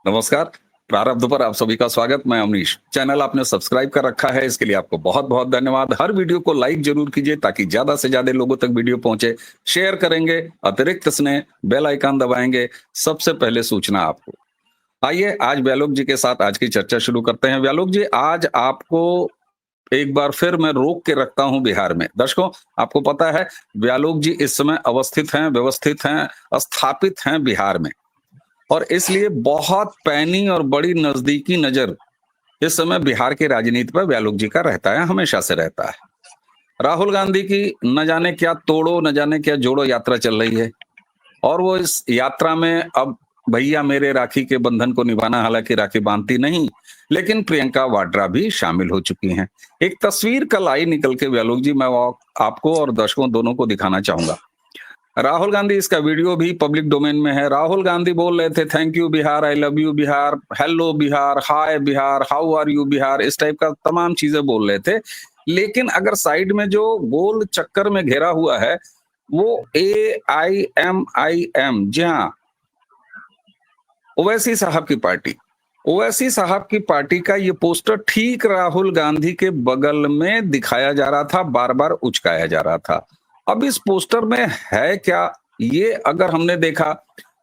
नमस्कार। प्रारब्ध पर आप सभी का स्वागत। मैं अमरीश। चैनल आपने सब्सक्राइब कर रखा है, इसके लिए आपको बहुत-बहुत धन्यवाद। हर वीडियो को लाइक ज़रूर कीजिए ताकि ज़्यादा से ज़्यादा लोगों तक वीडियो पहुंचे। शेयर करेंगे, अतिरिक्त स्नेह, बेल आइकन दबाएंगे, सबसे पहले सूचना आपको। आइए आज व्यालोक जी के साथ आज की चर्चा शुरू करते हैं। व्यालोक जी, आज आपको एक बार फिर मैं रोक के रखता हूं बिहार में। दर्शकों, आपको पता है व्यालोक जी इस समय अवस्थित हैं, व्यवस्थित हैं, स्थापित हैं बिहार में। और इसलिए बहुत पैनी और बड़ी नजदीकी नजर इस समय बिहार की राजनीति पर व्यालोक जी का रहता है, हमेशा से रहता है। राहुल गांधी की न जाने क्या तोड़ो न जाने क्या जोड़ो यात्रा चल रही है, और वो इस यात्रा में अब भैया मेरे राखी के बंधन को निभाना, हालांकि राखी बांधती नहीं, लेकिन प्रियंका वाड्रा भी शामिल हो चुकी हैं। एक तस्वीर कल आई निकल के व्यालोक जी, मैं वो आपको और दर्शकों दोनों को दिखाना चाहूंगा। राहुल गांधी, इसका वीडियो भी पब्लिक डोमेन में है। राहुल गांधी बोल रहे थे thank you Bihar, I love you Bihar, hello Bihar, hi Bihar, how are you Bihar, इस टाइप का तमाम चीजें बोल रहे थे। लेकिन अगर साइड में जो गोल चक्कर में घेरा हुआ है वो AIMIM, जी हाँ, ओवैसी साहब की पार्टी। ओवैसी साहब की पार्टी का ये पोस्टर ठीक राहुल गांधी के बगल में दिखाया जा रहा था, बार बार उचकाया जा रहा था। अब इस पोस्टर में है क्या, ये अगर हमने देखा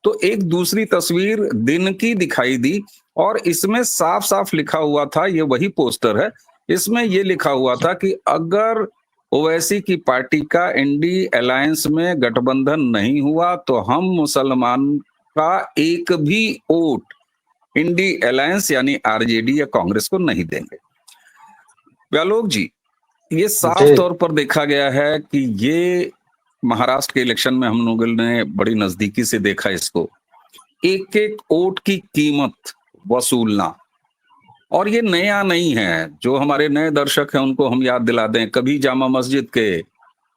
तो एक दूसरी तस्वीर दिन की दिखाई दी, और इसमें साफ साफ लिखा हुआ था, ये वही पोस्टर है, इसमें ये लिखा हुआ था कि अगर ओवैसी की पार्टी का इंडी अलायंस में गठबंधन नहीं हुआ तो हम मुसलमान का एक भी वोट इंडी अलायंस यानी आरजेडी या कांग्रेस को नहीं देंगे। व्यालोक जी, ये साफ तौर पर देखा गया है कि ये महाराष्ट्र के इलेक्शन में हम लोगों ने बड़ी नजदीकी से देखा इसको। एक एक वोट की कीमत वसूलना, और ये नया नहीं है। जो हमारे नए दर्शक हैं उनको हम याद दिला दें, कभी जामा मस्जिद के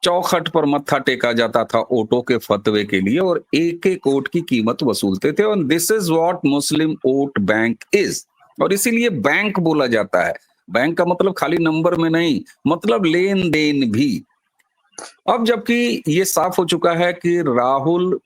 चौखट पर मत्था टेका जाता था ओटो के फतवे के लिए, और एक एक वोट की कीमत वसूलते थे। और this is what Muslim vote bank is, और इसीलिए बैंक बोला जाता है। बैंक का मतलब खाली नंबर में नहीं, मतलब लेन देन भी। अब जबकि ये साफ हो चुका है कि राहुल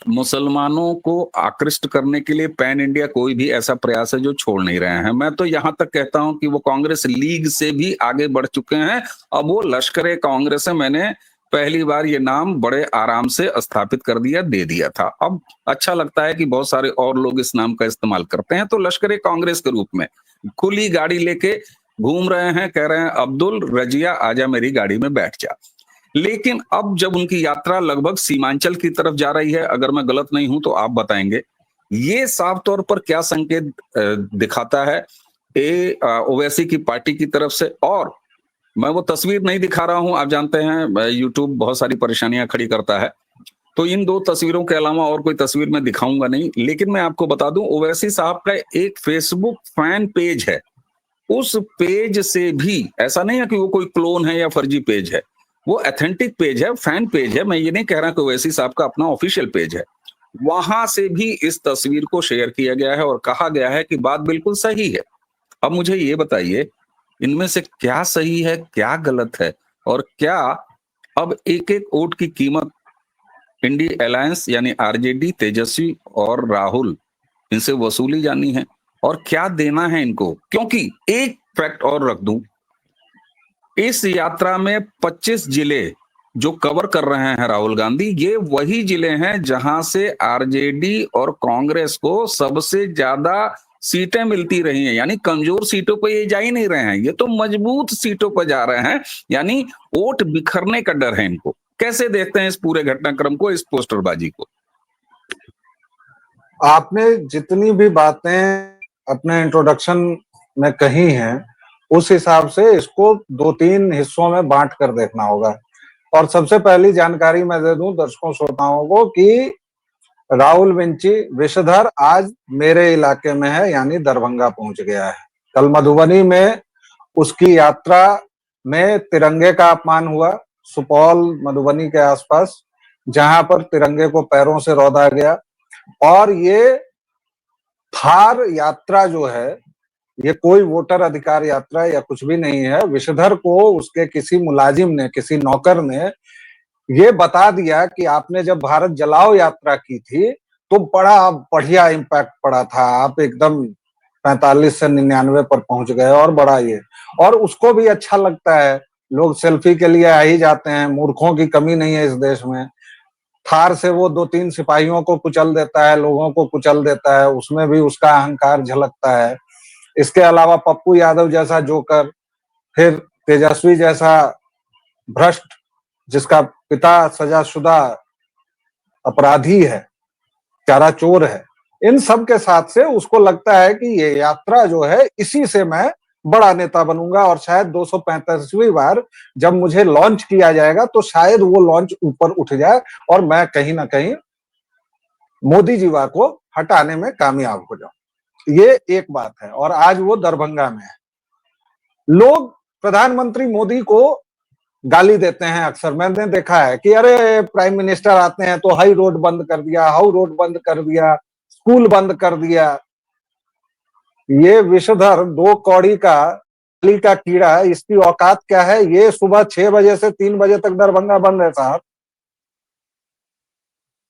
मुसलमानों को आकृष्ट करने के लिए पैन इंडिया कोई भी ऐसा प्रयास है जो छोड़ नहीं रहे हैं। मैं तो यहां तक कहता हूं कि वो कांग्रेस लीग से भी आगे बढ़ चुके हैं। अब वो लश्कर कांग्रेस है, मैंने पहली बार ये नाम बड़े आराम से स्थापित कर दिया, दे दिया था। अब अच्छा लगता है कि बहुत सारे और लोग इस नाम का इस्तेमाल करते हैं। तो लश्कर कांग्रेस के रूप में खुली गाड़ी लेके घूम रहे हैं, कह रहे हैं अब्दुल रजिया आजा मेरी गाड़ी में बैठ जा। लेकिन अब जब उनकी यात्रा लगभग सीमांचल की तरफ जा रही है, अगर मैं गलत नहीं हूं तो आप बताएंगे, ये साफ तौर पर क्या संकेत दिखाता है ओवैसी की पार्टी की तरफ से। और मैं वो तस्वीर नहीं दिखा रहा हूं, आप जानते हैं यूट्यूब बहुत सारी परेशानियां खड़ी करता है, तो इन दो तस्वीरों के अलावा और कोई तस्वीर मैं दिखाऊंगा नहीं। लेकिन मैं आपको बता दूं, ओवैसी साहब का एक फेसबुक फैन पेज है। उस पेज से भी ऐसा नहीं है कि वो कोई क्लोन है या फर्जी पेज है, वो ऑथेंटिक पेज है, फैन पेज है। मैं ये नहीं कह रहा कि ओवैसी साहब का अपना ऑफिशियल पेज है। वहां से भी इस तस्वीर को शेयर किया गया है और कहा गया है कि बात बिल्कुल सही है। अब मुझे ये बताइए, इनमें से क्या सही है, क्या गलत है, और क्या अब एक एक वोट की कीमत इंडी अलायंस यानी आरजेडी, तेजस्वी और राहुल, इनसे वसूली जानी है, और क्या देना है इनको? क्योंकि एक फैक्ट और रख दूं, इस यात्रा में 25 जिले जो कवर कर रहे हैं राहुल गांधी, ये वही जिले हैं जहां से आरजेडी और कांग्रेस को सबसे ज्यादा सीटें मिलती रही हैं। यानी कमजोर सीटों पर ये जा ही नहीं रहे हैं, ये तो मजबूत सीटों पर जा रहे हैं। यानी वोट बिखरने का डर है इनको। कैसे देखते हैं इस पूरे घटनाक्रम को, इस पोस्टरबाजी को? आपने जितनी भी बातें अपने इंट्रोडक्शन में कही हैं, उस हिसाब से इसको 2-3 हिस्सों में बांट कर देखना होगा। और सबसे पहली जानकारी मैं दे दूं दर्शकों श्रोताओं को कि राहुल विषधर आज मेरे इलाके में है, यानी दरभंगा पहुंच गया है। कल मधुबनी में उसकी यात्रा में तिरंगे का अपमान हुआ, सुपौल मधुबनी के आसपास, जहां पर तिरंगे को पैरों से रौंदा गया। और ये थार यात्रा जो है, ये कोई वोटर अधिकार यात्रा या कुछ भी नहीं है। विषधर को उसके किसी मुलाजिम ने, किसी नौकर ने ये बता दिया कि आपने जब भारत जलाओ यात्रा की थी तो बड़ा बढ़िया इम्पैक्ट पड़ा था। आप एकदम 45 से 99 पर पहुंच गए और बड़ा ये, और उसको भी अच्छा लगता है। लोग सेल्फी के लिए आ ही जाते हैं, मूर्खों की कमी नहीं है इस देश में। थार से वो 2-3 सिपाहियों को कुचल देता है, लोगों को कुचल देता है, उसमें भी उसका अहंकार झलकता है। इसके अलावा पप्पू यादव जैसा जोकर, फिर तेजस्वी जैसा भ्रष्ट, जिसका पिता सजाशुदा अपराधी है, चारा चोर है, इन सब के साथ से उसको लगता है कि ये यात्रा जो है इसी से मैं बड़ा नेता बनूंगा, और शायद 245वीं बार जब मुझे लॉन्च किया जाएगा तो शायद वो लॉन्च ऊपर उठ जाए और मैं कहीं ना कहीं मोदी जीवा को हटाने में कामयाब हो जाऊं। ये एक बात है। और आज वो दरभंगा में है। लोग प्रधानमंत्री मोदी को गाली देते हैं अक्सर, मैंने देखा है कि अरे प्राइम मिनिस्टर आते हैं तो हाई रोड बंद कर दिया, हाउ रोड बंद कर दिया, स्कूल बंद कर दिया। ये विषधर 2 कौड़ी का कीड़ा, इसकी औकात क्या है? ये सुबह 6 बजे से 3 बजे तक दरभंगा बंद है साहब।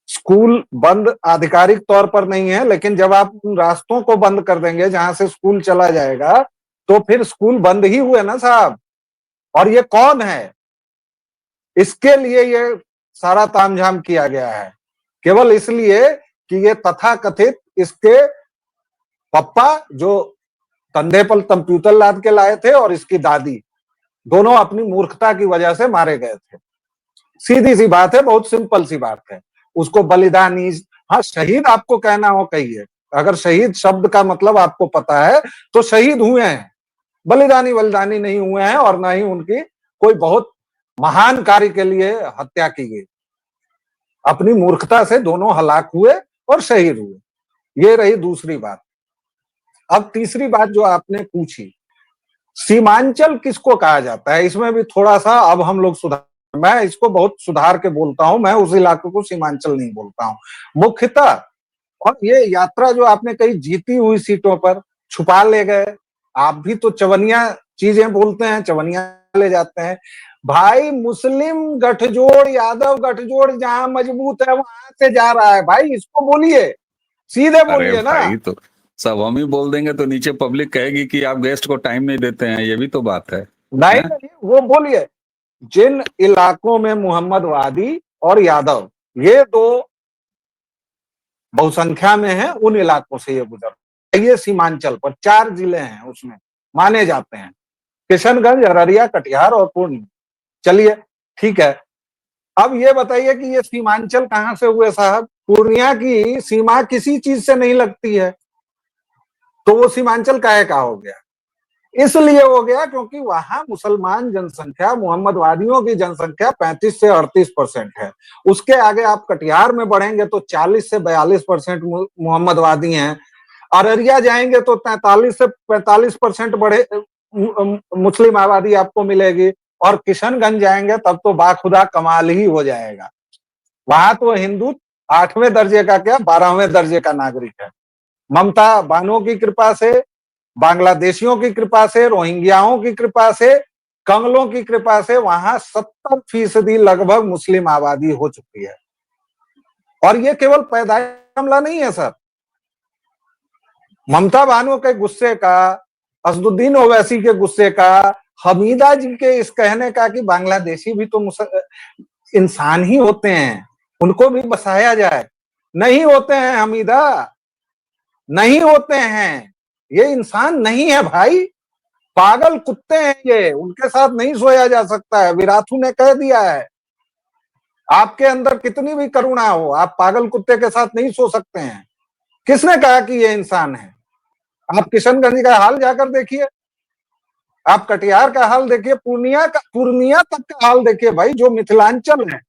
स्कूल बंद आधिकारिक तौर पर नहीं है, लेकिन जब आप उन रास्तों को बंद कर देंगे जहां से स्कूल चला जाएगा तो फिर स्कूल बंद ही हुए ना साहब। और ये कौन है? इसके लिए ये सारा तामझाम किया गया है, केवल इसलिए कि ये तथाकथित इसके पप्पा जो कंधे पर कंप्यूटर लाद के लाए थे और इसकी दादी, दोनों अपनी मूर्खता की वजह से मारे गए थे। सीधी सी बात है, बहुत सिंपल सी बात है। उसको बलिदानी, हाँ शहीद आपको कहना हो कहिए, अगर शहीद शब्द का मतलब आपको पता है तो शहीद हुए हैं, बलिदानी नहीं हुए हैं, और ना ही उनकी कोई बहुत महान कार्य के लिए हत्या की गई। अपनी मूर्खता से दोनों हलाक हुए और शहीद हुए। ये रही दूसरी बात। अब तीसरी बात जो आपने पूछी, सीमांचल किसको कहा जाता है, इसमें भी थोड़ा सा अब हम लोग सुधार, मैं इसको बहुत सुधार के बोलता हूं, मैं उस इलाके को सीमांचल नहीं बोलता हूं मुख्यतः। और ये यात्रा जो आपने कही जीती हुई सीटों पर छुपा ले गए, आप भी तो चवनिया चीजें बोलते हैं, चवनिया ले जाते हैं। भाई मुस्लिम गठजोड़, यादव गठजोड़ जहां मजबूत है वहां से जा रहा है भाई, इसको बोलिए, सीधे अरे बोलिए ना। भाई, तो सब हम ही बोल देंगे तो नीचे पब्लिक कहेगी कि आप गेस्ट को टाइम नहीं देते हैं, ये भी तो बात है। नहीं हैं? नहीं, वो बोलिए जिन इलाकों में मोहम्मद वादी और यादव ये दो बहुसंख्या में है, उन इलाकों से ये गुजर, ये सीमांचल पर 4 जिले हैं उसमें माने जाते हैं, किशनगंज, अररिया, कटिहार और पूर्णिया। चलिए ठीक है, अब ये बताइए कि ये सीमांचल कहां से हुए साहब? पूर्णिया की सीमा किसी चीज से नहीं लगती है, तो वो सीमांचल काहे का हो गया? इसलिए हो गया क्योंकि वहां मुसलमान जनसंख्या, मोहम्मदवादियों की जनसंख्या 35 से 38% है। उसके आगे आप कटिहार में बढ़ेंगे तो 40 से 42% मोहम्मदवादी हैं। अररिया जाएंगे तो 43 से 45% बढ़े मुस्लिम आबादी आपको मिलेगी। और किशनगंज जाएंगे तब तो बाखुदा कमाल ही हो जाएगा। वहां तो हिंदू 8वें दर्जे का क्या 12वें दर्जे का नागरिक है। ममता बानो की कृपा से, बांग्लादेशियों की कृपा से, रोहिंग्याओं की कृपा से, कंगलों की कृपा से वहां 70% लगभग मुस्लिम आबादी हो चुकी है। और ये केवल पैदाइश मामला नहीं है सर, ममता बानो के गुस्से का, असदुद्दीन ओवैसी के गुस्से का, हमीदा जी के इस कहने का कि बांग्लादेशी भी तो इंसान ही होते हैं, उनको भी बसाया जाए, नहीं होते हैं हमीदा, नहीं होते हैं, ये इंसान नहीं है भाई, पागल कुत्ते हैं ये, उनके साथ नहीं सोया जा सकता है, विराथू ने कह दिया है। आपके अंदर कितनी भी करुणा हो, आप पागल कुत्ते के साथ नहीं सो सकते हैं। किसने कहा कि ये इंसान है? आप किशनगंज का हाल जाकर देखिए, आप कटिहार का हाल देखिए, पूर्णिया तक का हाल देखिए भाई, जो मिथिलांचल है।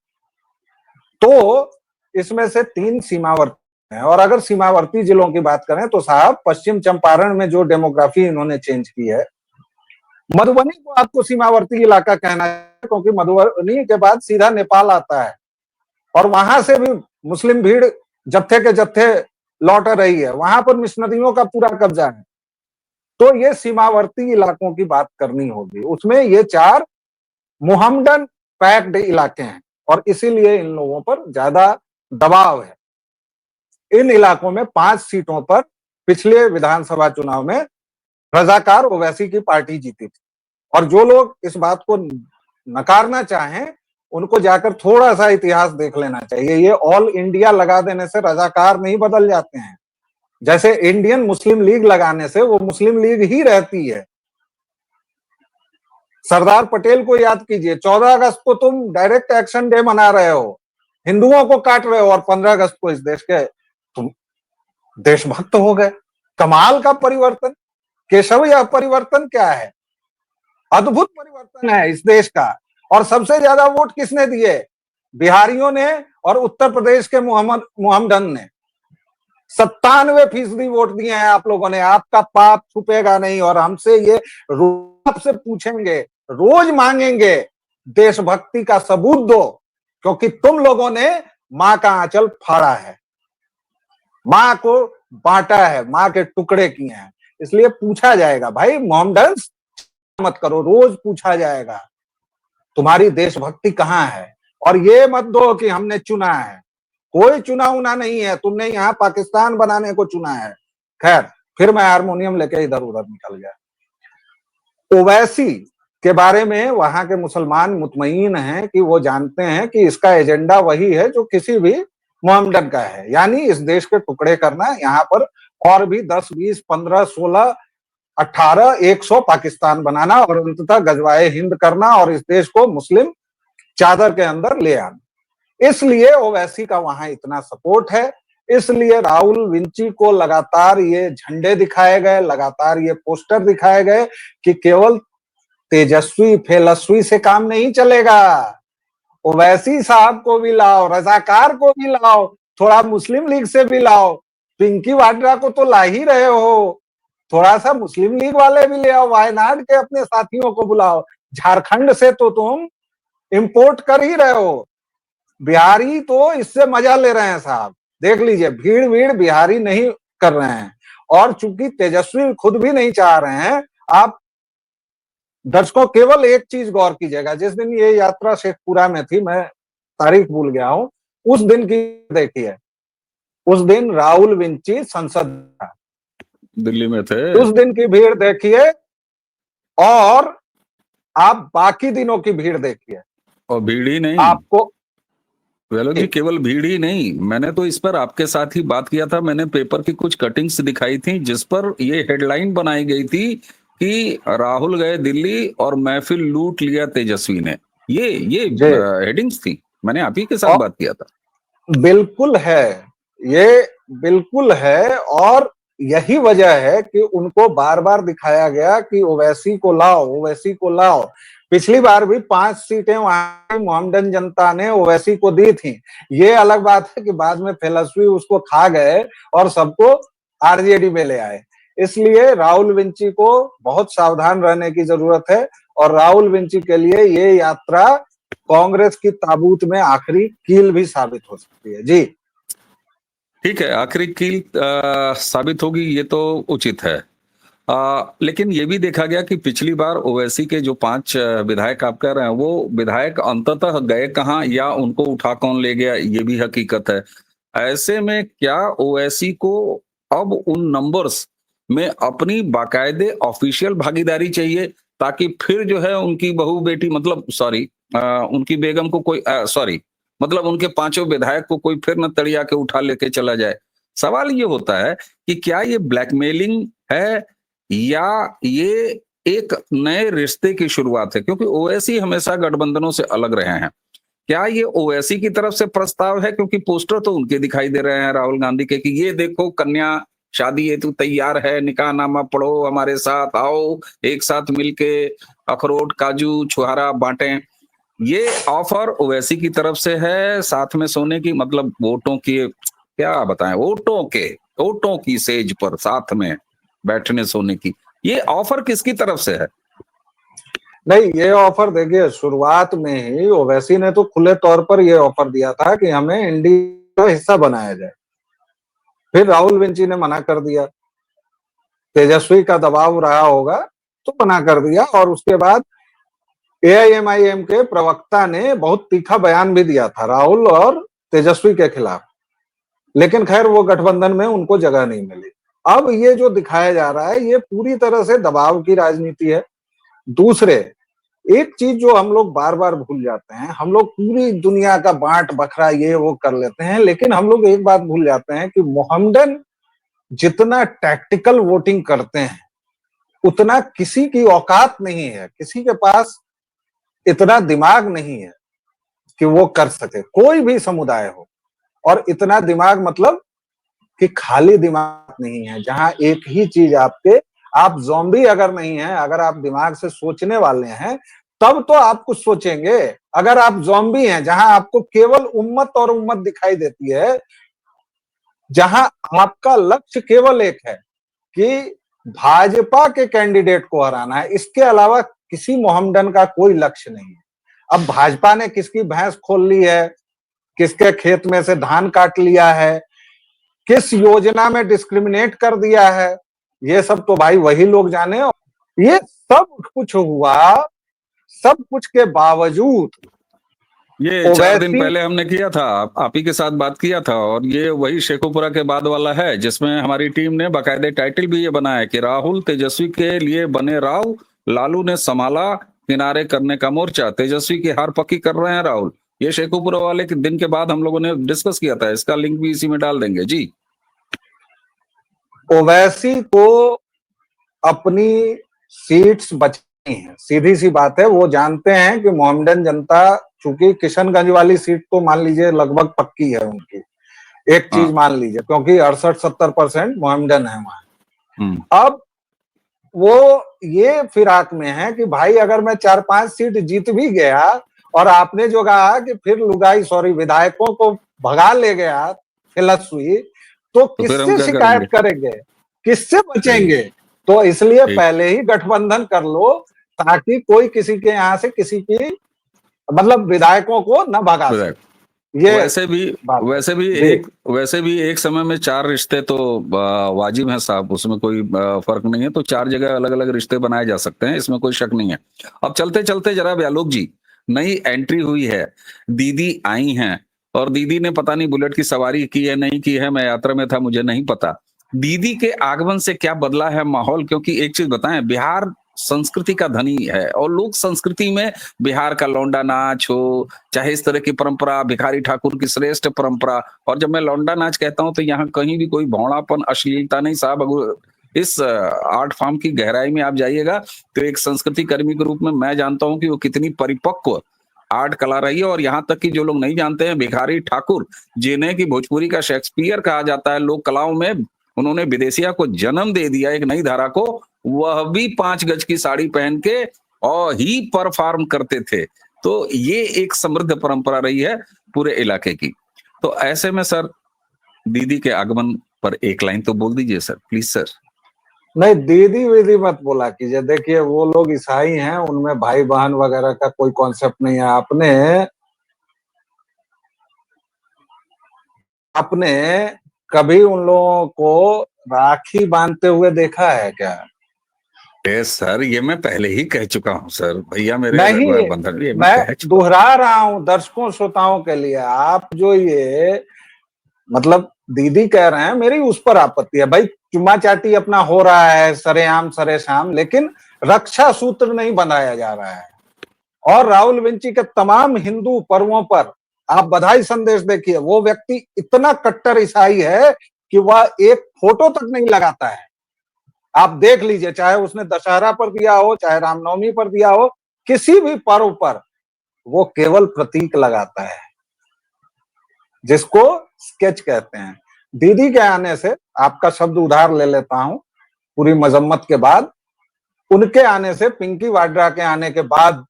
तो इसमें से 3 सीमावर्ती हैं। और अगर सीमावर्ती जिलों की बात करें तो साहब पश्चिम चंपारण में जो डेमोग्राफी इन्होंने चेंज की है, मधुबनी को आपको सीमावर्ती इलाका कहना है क्योंकि मधुबनी के बाद सीधा नेपाल आता है और वहां से भी मुस्लिम भीड़ जत्थे के जत्थे लौट रही है, वहां पर मिशनरियों का पूरा कब्जा है। तो ये सीमावर्ती इलाकों की बात करनी होगी, उसमें ये 4 मुहम्मदन पैक्ड इलाके हैं और इसीलिए इन लोगों पर ज्यादा दबाव है। इन इलाकों में 5 सीटों पर पिछले विधानसभा चुनाव में रजाकार ओवैसी की पार्टी जीती थी। और जो लोग इस बात को नकारना चाहें, उनको जाकर थोड़ा सा इतिहास देख लेना चाहिए। ये ऑल इंडिया लगा देने से रजाकार नहीं बदल जाते हैं। जैसे इंडियन मुस्लिम लीग लगाने से वो मुस्लिम लीग ही रहती है। सरदार पटेल को याद कीजिए, 14 अगस्त को तुम डायरेक्ट एक्शन डे मना रहे हो, हिंदुओं को काट रहे हो, और 15 अगस्त को इस देश के तुम देशभक्त हो गए। कमाल का परिवर्तन। केशव, यह परिवर्तन क्या है? अद्भुत परिवर्तन है इस देश का। और सबसे ज्यादा वोट किसने दिए? बिहारियों ने और उत्तर प्रदेश के मोहम्मदन ने। 97% वोट दिए हैं आप लोगों ने। आपका पाप छुपेगा नहीं। और हमसे ये रोज से पूछेंगे, रोज मांगेंगे, देशभक्ति का सबूत दो, क्योंकि तुम लोगों ने मां का आंचल फाड़ा है, मां को बांटा है, मां के टुकड़े किए हैं। इसलिए पूछा जाएगा, भाई मोहम्मदन मत करो, रोज पूछा जाएगा तुम्हारी देशभक्ति कहां है। और ये मत दो कि हमने चुना है। कोई चुना उना नहीं है, तुमने यहाँ पाकिस्तान बनाने को चुना है। खैर, फिर मैं हारमोनियम लेके इधर उधर निकल गया। ओवैसी के बारे में वहां के मुसलमान मुतमईन हैं कि वो जानते हैं कि इसका एजेंडा वही है जो किसी भी मोहम्मदन का है, यानी इस देश के टुकड़े करना। यहाँ पर और भी 10, 20, 15, 16, 18, 100 पाकिस्तान बनाना और अंततः गजवाए हिंद करना और इस देश को मुस्लिम चादर के अंदर ले आना। इसलिए ओवैसी का वहां इतना सपोर्ट है। इसलिए राहुल विंची को लगातार ये झंडे दिखाए गए, लगातार ये पोस्टर दिखाए गए कि केवल तेजस्वी फेलस्वी से काम नहीं चलेगा। ओवैसी साहब को भी लाओ, रजाकार को भी लाओ, थोड़ा मुस्लिम लीग से भी लाओ। पिंकी वाड्रा को तो ला ही रहे हो, थोड़ा सा मुस्लिम लीग वाले भी ले आओ, वायनाड के अपने साथियों को बुलाओ। झारखंड से तो तुम इंपोर्ट कर ही रहे हो। बिहारी तो इससे मजा ले रहे हैं साहब। देख लीजिए, भीड़ भीड़ बिहारी नहीं कर रहे हैं। और चूंकि तेजस्वी खुद भी नहीं चाह रहे हैं, आप दर्शकों केवल एक चीज गौर कीजिएगा। जिस दिन ये यात्रा शेखपुरा में थी, मैं तारीख भूल गया हूं, उस दिन की देखिए, उस दिन राहुल विंची संसद दिल्ली में थे। उस दिन की भीड़ देखिए और आप बाकी दिनों की भीड़ देखिए। और भीड़ ही नहीं, आपको वेलो जी, केवल भीड़ ही नहीं, मैंने तो इस पर आपके साथ ही बात किया था। मैंने पेपर की कुछ कटिंग्स दिखाई थी जिस पर ये हेडलाइन बनाई गई थी कि राहुल गए दिल्ली और महफिल लूट लिया तेजस्वी ने। ये हेडिंग्स थी, मैंने आप ही के साथ बात किया था। बिल्कुल है, ये बिल्कुल है। और यही वजह है कि उनको बार बार दिखाया गया कि ओवैसी को लाओ, ओवैसी को लाओ। पिछली बार भी 5 सीटें वहां मोहम्मदन जनता ने ओवैसी को दी थी। ये अलग बात है कि बाद में फेलस्वी उसको खा गए और सबको आरजेडी में ले आए। इसलिए राहुल विंची को बहुत सावधान रहने की जरूरत है। और राहुल विंची के लिए ये यात्रा कांग्रेस की ताबूत में आखिरी कील भी साबित हो सकती है। जी ठीक है, आखिरी कील साबित होगी, ये तो उचित है। लेकिन ये भी देखा गया कि पिछली बार ओवैसी के जो 5 विधायक आप कह रहे हैं, वो विधायक अंततः गए कहाँ या उनको उठा कौन ले गया, ये भी हकीकत है। ऐसे में क्या ओवैसी को अब उन नंबर्स में अपनी बाकायदे ऑफिशियल भागीदारी चाहिए, ताकि फिर जो है उनकी बहू बेटी, मतलब सॉरी, उनकी बेगम को कोई सॉरी, मतलब उनके 5 विधायक को कोई फिर न तड़िया के उठा लेके चला जाए। सवाल ये होता है कि क्या ये ब्लैकमेलिंग है या ये एक नए रिश्ते की शुरुआत है, क्योंकि ओवैसी हमेशा गठबंधनों से अलग रहे हैं। क्या ये ओवैसी की तरफ से प्रस्ताव है, क्योंकि पोस्टर तो उनके दिखाई दे रहे हैं राहुल गांधी के कि ये देखो कन्या शादी हेतु तैयार है, निकाहनामा पढ़ो, हमारे साथ आओ, एक साथ मिलके अखरोट काजू छुहारा बांटें। ये ऑफर ओवैसी की तरफ से है, साथ में सोने की, मतलब वोटों की, क्या बताएं, वोटों की सेज पर साथ में बैठने सोने की। ये ऑफर किसकी तरफ से है? नहीं, ये ऑफर देखिए, शुरुआत में ही ओवैसी ने तो खुले तौर पर ये ऑफर दिया था कि हमें इंडिया का हिस्सा बनाया जाए। फिर राहुल विंची ने मना कर दिया, तेजस्वी का दबाव रहा होगा तो मना कर दिया। और उसके बाद एआईएमआईएम के प्रवक्ता ने बहुत तीखा बयान भी दिया था राहुल और तेजस्वी के खिलाफ। लेकिन खैर वो गठबंधन में उनको जगह नहीं मिली। अब ये जो दिखाया जा रहा है ये पूरी तरह से दबाव की राजनीति है। दूसरे, एक चीज जो हम लोग बार बार भूल जाते हैं, हम लोग पूरी दुनिया का बांट बखरा ये वो कर लेते हैं, लेकिन हम लोग एक बात भूल जाते हैं कि मोहम्मडन जितना टैक्टिकल वोटिंग करते हैं उतना किसी की औकात नहीं है, किसी के पास इतना दिमाग नहीं है कि वो कर सके, कोई भी समुदाय हो। और इतना दिमाग मतलब कि खाली दिमाग नहीं है, जहां एक ही चीज आपके, आप ज़ॉम्बी अगर नहीं है, अगर आप दिमाग से सोचने वाले हैं तब तो आप कुछ सोचेंगे। अगर आप ज़ॉम्बी हैं, जहां आपको केवल उम्मत और उम्मत दिखाई देती है, जहां आपका लक्ष्य केवल एक है कि भाजपा के कैंडिडेट को हराना है, इसके अलावा किसी मोहम्मडन का कोई लक्ष्य नहीं है। अब भाजपा ने किसकी भैंस खोल ली है, किसके खेत में से धान काट लिया है, किस योजना में डिस्क्रिमिनेट कर दिया है, ये सब तो भाई वही लोग जाने। ये सब कुछ हुआ, सब कुछ के बावजूद ये 4 दिन ओवैसी, पहले हमने किया था, आप ही के साथ बात किया था, और ये वही शेखोपुरा के बाद वाला है जिसमें हमारी टीम ने बाकायदे टाइटल भी ये बनाया है कि राहुल तेजस्वी के लिए बने राव, लालू ने संभाला किनारे करने का मोर्चा, तेजस्वी की हार पक्की कर रहे हैं राहुल। ये शेखोपुरा वाले के दिन के बाद हम लोगों ने डिस्कस किया था, इसका लिंक भी इसी में डाल देंगे जी। ओवैसी को अपनी सीट्स बचनी है, सीधी सी बात है। वो जानते हैं कि मोहम्मडन जनता, चूंकि किशनगंज वाली सीट तो मान लीजिए लगभग पक्की है उनकी, एक चीज हाँ। मान लीजिए, क्योंकि 68-70% मोहम्मडन है वहां। हम्म। अब वो ये फिराक में है कि भाई अगर मैं 4-5 सीट जीत भी गया और आपने जो कहा कि फिर लुगाई, सॉरी, विधायकों को भगा ले गया हिलसुई, तो तो फिर हम किससे क्या शिकायत करेंगे? करेंगे, किससे सही। बचेंगे? तो इसलिए ठीक। पहले ही गठबंधन कर लो, ताकि कोई किसी के यहाँ से किसी की, मतलब विधायकों को न भगा सके। ये वैसे भी बात है वैसे भी जी। एक समय में 4 रिश्ते तो वाजिब हैं साहब, उसमें कोई फर्क नहीं है। तो 4 जगह अलग अलग रिश्ते बनाए जा सकते हैं, इसमें कोई शक नहीं है। अब चलते चलते जरा आलोक जी, नई एंट्री हुई है, दीदी आई हैं, और दीदी ने पता नहीं बुलेट की सवारी की है नहीं की है, मैं यात्रा में था मुझे नहीं पता। दीदी के आगमन से क्या बदला है माहौल? क्योंकि एक चीज बताएं, बिहार संस्कृति का धनी है, और लोक संस्कृति में बिहार का लौंडा नाच हो, चाहे इस तरह की परंपरा, भिखारी ठाकुर की श्रेष्ठ परंपरा। और जब मैं लौंडा नाच कहता हूं तो यहाँ कहीं भी कोई भौड़ापन, अश्लीलता नहीं साहब। अगर इस आर्ट फॉर्म की गहराई में आप जाइएगा तो एक संस्कृति कर्मी के रूप में मैं जानता हूं कि वो कितनी परिपक्व आर्ट कला रही है। और यहाँ तक कि जो लोग नहीं जानते हैं, भिखारी ठाकुर, जिन्हें की भोजपुरी का शेक्सपियर कहा जाता है लोक कलाओं में, उन्होंने विदेशिया को जन्म दे दिया, एक नई धारा को। वह भी 5 गज की साड़ी पहन के और ही परफॉर्म करते थे। तो ये एक समृद्ध परंपरा रही है पूरे इलाके की। तो ऐसे में सर, दीदी के आगमन पर एक लाइन तो बोल दीजिए सर, प्लीज सर। नहीं, दीदी वीदी मत बोला कीजिए। देखिए वो लोग ईसाई हैं, उनमें भाई बहन वगैरह का कोई कॉन्सेप्ट नहीं है। आपने कभी उन लोगों को राखी बांधते हुए देखा है क्या? सर ये मैं पहले ही कह चुका हूं सर, भैया मेरे नहीं, बंधन, ये मैं मैं कह चुका दोहरा रहा हूं दर्शकों श्रोताओं के लिए। आप जो ये मतलब दीदी कह रहे हैं, मेरी उस पर आपत्ति है भाई। चुम्मा चाटी अपना हो रहा है सरेआम सरेशाम, लेकिन रक्षा सूत्र नहीं बनाया जा रहा है। और राहुल विंची के तमाम हिंदू पर्वों पर आप बधाई संदेश देखिए, वो व्यक्ति इतना कट्टर ईसाई है कि वह एक फोटो तक नहीं लगाता है। आप देख लीजिए, चाहे उसने दशहरा पर दिया हो, चाहे रामनवमी पर दिया हो, किसी भी पर्व पर वो केवल प्रतीक लगाता है, जिसको स्केच कहते हैं। दीदी के आने से, आपका शब्द उधार ले लेता हूं पूरी मजम्मत के बाद, उनके आने से, पिंकी वाड्रा के आने के बाद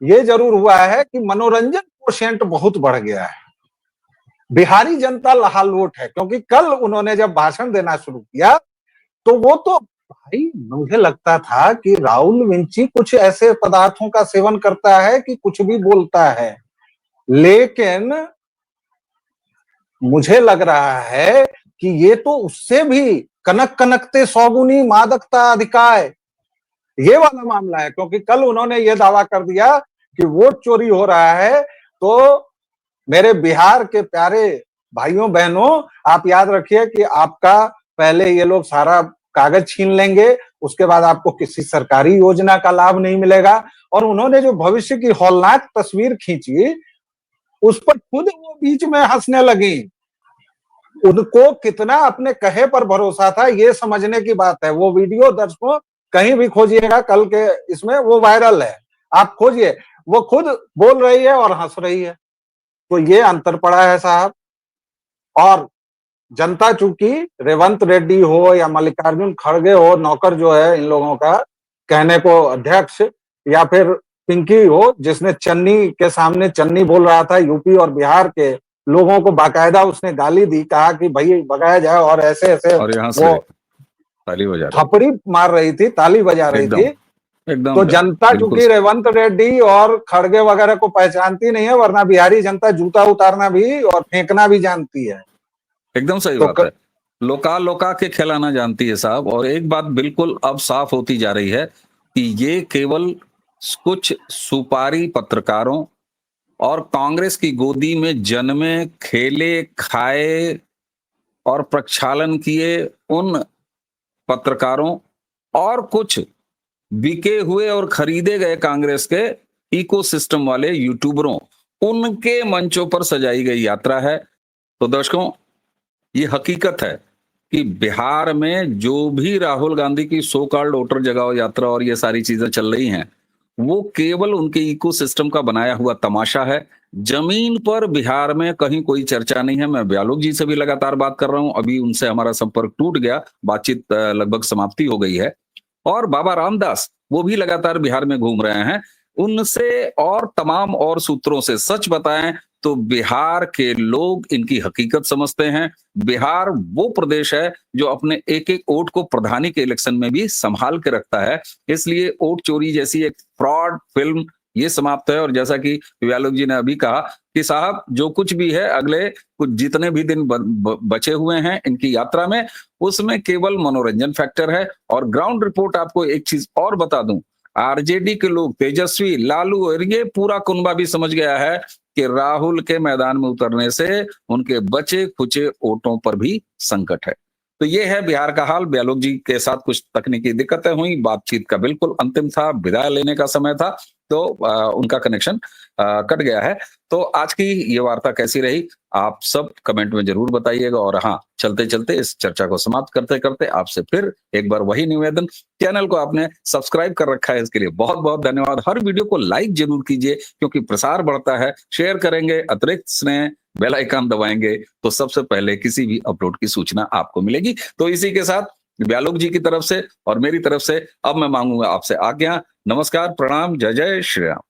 ये जरूर हुआ है कि मनोरंजन कोशेंट बहुत बढ़ गया है। बिहारी जनता लहालूट है, क्योंकि कल उन्होंने जब भाषण देना शुरू किया तो वो तो, भाई मुझे लगता था कि राहुल विंची कुछ ऐसे पदार्थों का सेवन करता है कि कुछ भी बोलता है, लेकिन मुझे लग रहा है कि ये तो उससे भी कनक कनकते सौगुनी मादकता अधिकाय, ये वाला मामला है। क्योंकि कल उन्होंने ये दावा कर दिया कि वोट चोरी हो रहा है, तो मेरे बिहार के प्यारे भाइयों बहनों, आप याद रखिए कि आपका पहले ये लोग सारा कागज छीन लेंगे, उसके बाद आपको किसी सरकारी योजना का लाभ नहीं मिलेगा। और उन्होंने जो भविष्य की हौलनाक तस्वीर खींची, उस पर खुद वो बीच में हंसने लगी। उनको कितना अपने कहे पर भरोसा था, ये समझने की बात है। वो वीडियो दर्शकों कहीं भी खोजिएगा, कल के इसमें वो वायरल है, आप खोजिए, वो खुद बोल रही है और हंस रही है। तो ये अंतर पड़ा है साहब। और जनता चूंकि रेवंत रेड्डी हो या मल्लिकार्जुन खड़गे हो, नौकर जो है इन लोगों का कहने को अध्यक्ष, या फिर पिंकी हो जिसने चन्नी के सामने चन्नी बोल रहा था, यूपी और बिहार के लोगों को बाकायदा उसने गाली दी, कहा कि भाई भगाया जाए, और ऐसे ऐसे और यहाँ वो से ताली बजा रहे थपड़ी मार रही थी, ताली बजा रही एकदम थी। एकदम तो जनता बिल्कुल चूंकि रेवंत रेड्डी और खड़गे वगैरह को पहचानती नहीं है, वरना बिहारी जनता जूता उतारना भी और फेंकना भी जानती है। एकदम सही तो बात है। लोका लोका के खिलाना जानती है साहब। और एक बात बिल्कुल अब साफ होती जा रही है कि ये केवल कुछ सुपारी पत्रकारों और कांग्रेस की गोदी में जन्मे, खेले, खाए और प्रक्षालन किए उन पत्रकारों और कुछ बिके हुए और खरीदे गए कांग्रेस के इकोसिस्टम वाले यूट्यूबरों, उनके मंचों पर सजाई गई यात्रा है। तो दर्शकों, ये हकीकत है कि बिहार में जो भी राहुल गांधी की सो कॉल्ड वोटर जगाओ यात्रा और ये सारी चीजें चल रही हैं, वो केवल उनके इकोसिस्टम का बनाया हुआ तमाशा है। जमीन पर बिहार में कहीं कोई चर्चा नहीं है। मैं ब्यालोक जी से भी लगातार बात कर रहा हूं, अभी उनसे हमारा संपर्क टूट गया, बातचीत लगभग समाप्ति हो गई है। और बाबा रामदास वो भी लगातार बिहार में घूम रहे हैं। उनसे और तमाम और सूत्रों से सच बताएं तो बिहार के लोग इनकी हकीकत समझते हैं। बिहार वो प्रदेश है जो अपने एक एक वोट को प्रधानी के इलेक्शन में भी संभाल के रखता है। इसलिए वोट चोरी जैसी एक फ्रॉड फिल्म ये समाप्त है। और जैसा कि व्यालोक जी ने अभी कहा कि साहब जो कुछ भी है, अगले कुछ जितने भी दिन बचे हुए हैं इनकी यात्रा में, उसमें केवल मनोरंजन फैक्टर है। और ग्राउंड रिपोर्ट आपको एक चीज और बता दूं, आरजेडी के लोग, तेजस्वी, लालू और ये पूरा कुनबा भी समझ गया है कि राहुल के मैदान में उतरने से उनके बचे खुचे वोटों पर भी संकट है। तो ये है बिहार का हाल। ब्यालोक जी के साथ कुछ तकनीकी दिक्कतें हुई, बातचीत का बिल्कुल अंतिम था, विदाई लेने का समय था, तो उनका कनेक्शन कट गया है। तो आज की ये वार्ता कैसी रही आप सब कमेंट में जरूर बताइएगा। और हाँ, चलते चलते इस चर्चा को समाप्त करते करते आपसे फिर एक बार वही निवेदन, चैनल को आपने सब्सक्राइब कर रखा है इसके लिए बहुत बहुत धन्यवाद। हर वीडियो को लाइक जरूर कीजिए क्योंकि प्रसार बढ़ता है, शेयर करेंगे, अतिरिक्त स्नेह बेल आइकन दबाएंगे तो सबसे पहले किसी भी अपलोड की सूचना आपको मिलेगी। तो इसी के साथ ब्यालोक जी की तरफ से और मेरी तरफ से अब मैं मांगूंगा आपसे आज्ञा। नमस्कार, प्रणाम, जय जय श्री राम।